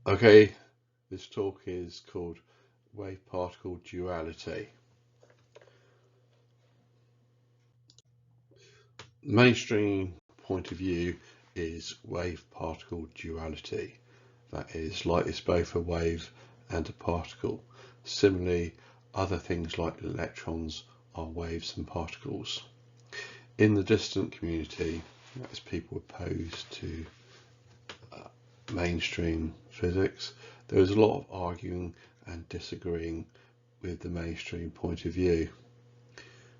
Okay, this talk is called wave-particle duality. The mainstream point of view is wave-particle duality. That is, light is both a wave and a particle. Similarly, other things like electrons are waves and particles. In the distant community, as people opposed to mainstream physics, there is a lot of arguing and disagreeing with the mainstream point of view.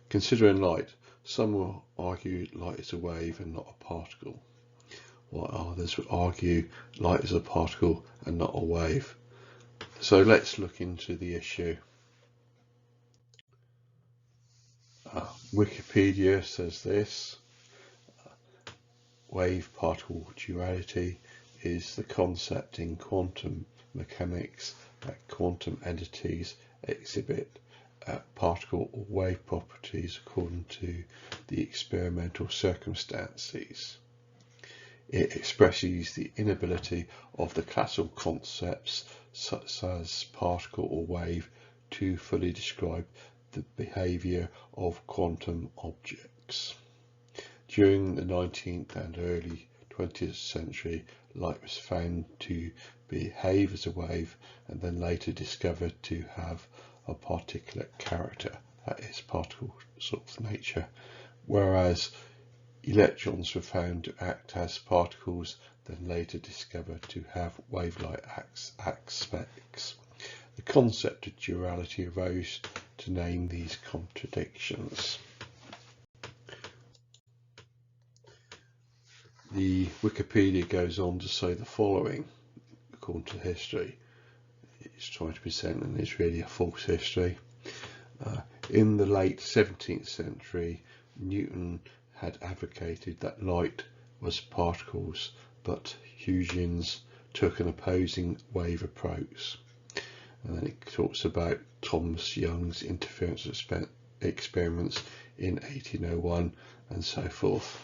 Considering light, some will argue light is a wave and not a particle, while others would argue light is a particle and not a wave. So let's look into the issue. Wikipedia says this: wave-particle duality is the concept in quantum mechanics that quantum entities exhibit particle or wave properties according to the experimental circumstances. It expresses the inability of the classical concepts such as particle or wave to fully describe the behaviour of quantum objects. During the 19th and early 20th century, light was found to behave as a wave and then later discovered to have a particulate character, that is, particle sort of nature, whereas electrons were found to act as particles, then later discovered to have wave-like aspects. The concept of duality arose to name these contradictions. The Wikipedia goes on to say the following: according to history, it's trying to present and it's really a false history. In the late 17th century, Newton had advocated that light was particles, but Huygens took an opposing wave approach. And then it talks about Thomas Young's interference experiments in 1801 and so forth.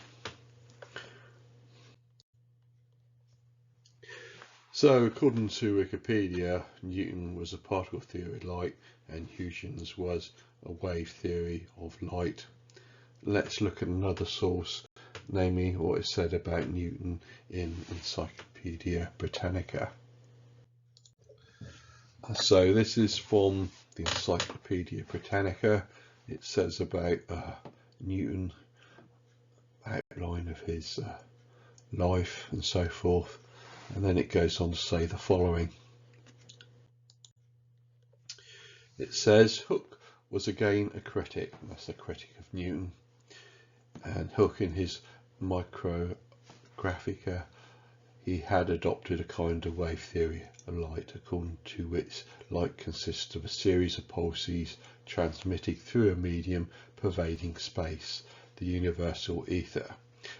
So, according to Wikipedia, Newton was a particle theory of light and Huygens was a wave theory of light. Let's look at another source, namely what is said about Newton in Encyclopaedia Britannica. So this is from the Encyclopaedia Britannica. It says about Newton, outline of his life and so forth. And then it goes on to say the following. It says Hooke was again a critic, and that's a critic of Newton. And Hooke, in his Micrographica, he had adopted a kind of wave theory of light, according to which light consists of a series of pulses transmitted through a medium pervading space, the universal ether,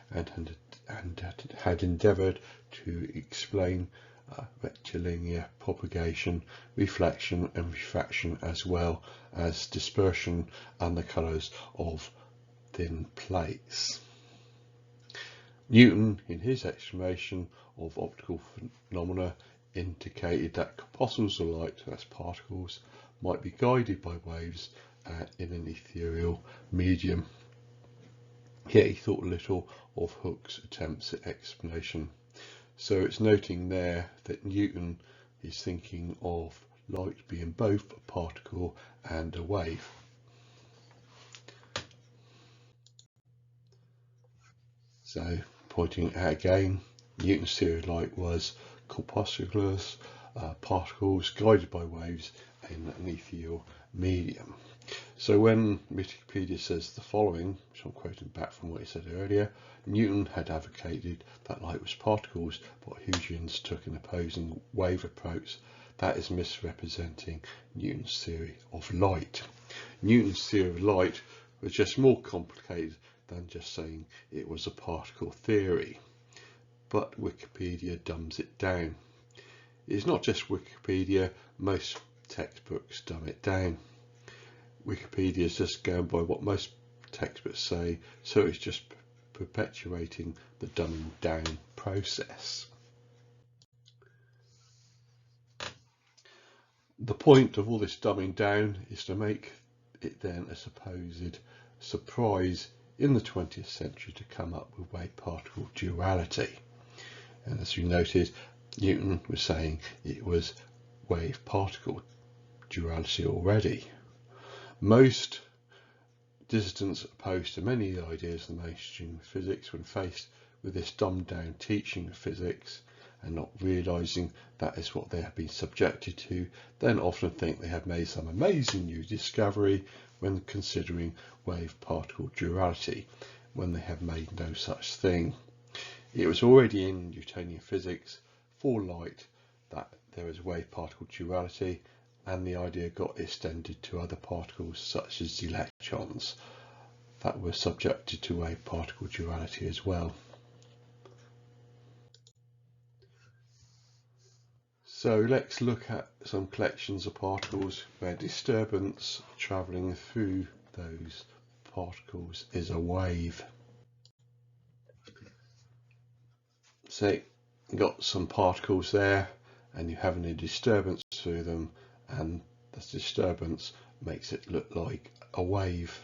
and had endeavoured to explain rectilinear propagation, reflection and refraction, as well as dispersion and the colours of thin plates. Newton, in his explanation of optical phenomena, indicated that corpuscles of light, that's particles, might be guided by waves in an ethereal medium. Yet he thought little of Hooke's attempts at explanation. So it's noting there that Newton is thinking of light being both a particle and a wave. So, pointing it out again, Newton's theory of light was corpusculars, particles guided by waves in an ethereal medium. So when Wikipedia says the following, which I'm quoting back from what he said earlier, Newton had advocated that light was particles, but Huygens took an opposing wave approach. That is misrepresenting Newton's theory of light. Newton's theory of light was just more complicated than just saying it was a particle theory. But Wikipedia dumbs it down. It's not just Wikipedia, most textbooks dumb it down. Wikipedia is just going by what most textbooks say, so it's just perpetuating the dumbing down process. The point of all this dumbing down is to make it then a supposed surprise in the 20th century to come up with wave-particle duality. And as you noted, Newton was saying it was wave-particle duality already. Most dissidents opposed to many of the ideas of the mainstream physics, when faced with this dumbed down teaching of physics and not realizing that is what they have been subjected to, then often think they have made some amazing new discovery when considering wave-particle duality, when they have made no such thing. It was already in Newtonian physics for light that there is wave-particle duality, and the idea got extended to other particles such as the electrons that were subjected to wave-particle duality as well. So let's look at some collections of particles where disturbance travelling through those particles is a wave. Say you've got some particles there and you're having a disturbance through them, and the disturbance makes it look like a wave.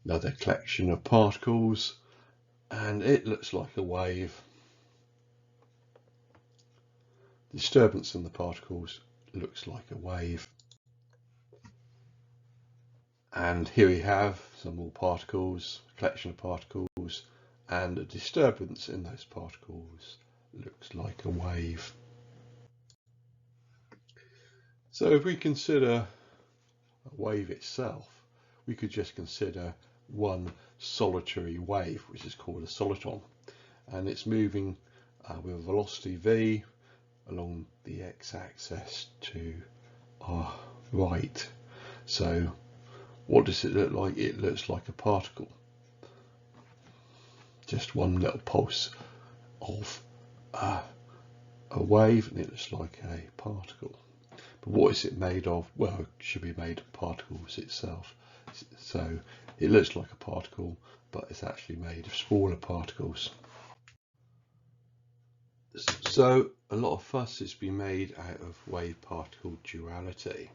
Another collection of particles and it looks like a wave. Disturbance in the particles looks like a wave. And here we have some more particles, a collection of particles, and a disturbance in those particles looks like a wave. So if we consider a wave itself, we could just consider one solitary wave, which is called a soliton, and it's moving with a velocity v along the x-axis to our right. So what does it look like? It looks like a particle, just one little pulse of a wave, and it looks like a particle. But what is it made of? Well, it should be made of particles itself. So it looks like a particle, but it's actually made of smaller particles. So a lot of fuss has been made out of wave-particle duality.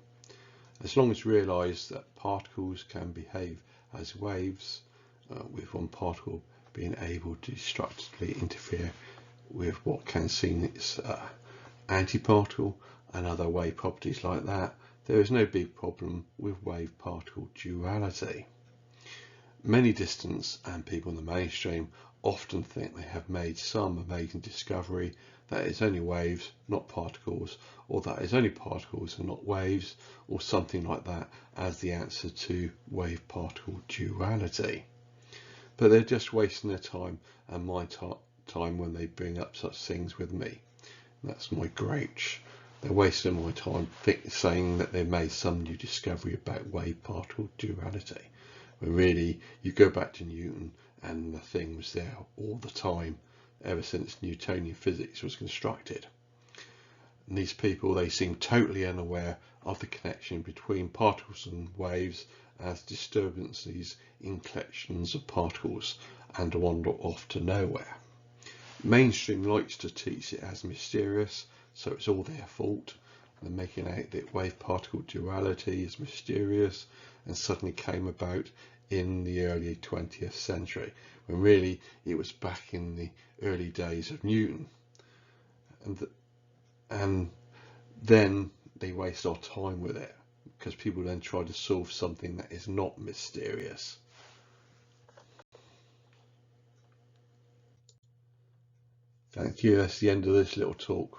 As long as we realise that particles can behave as waves, with one particle being able to destructively interfere with what can seem its antiparticle and other wave properties like that, there is no big problem with wave-particle duality. Many dissidents and people in the mainstream often think they have made some amazing discovery that it's only waves, not particles, or that it's only particles and not waves, or something like that as the answer to wave-particle duality. But they're just wasting their time and my time when they bring up such things with me. That's my grouch. They're wasting my time saying that they've made some new discovery about wave-particle duality, when really you go back to Newton and the thing was there all the time ever since Newtonian physics was constructed. And these people, they seem totally unaware of the connection between particles and waves as disturbances in collections of particles and wander off to nowhere. Mainstream likes to teach it as mysterious, so it's all their fault. They're making out that wave-particle duality is mysterious and suddenly came about in the early 20th century, when really it was back in the early days of Newton. And then they waste our time with it, because people then try to solve something that is not mysterious. Thank you. That's the end of this little talk.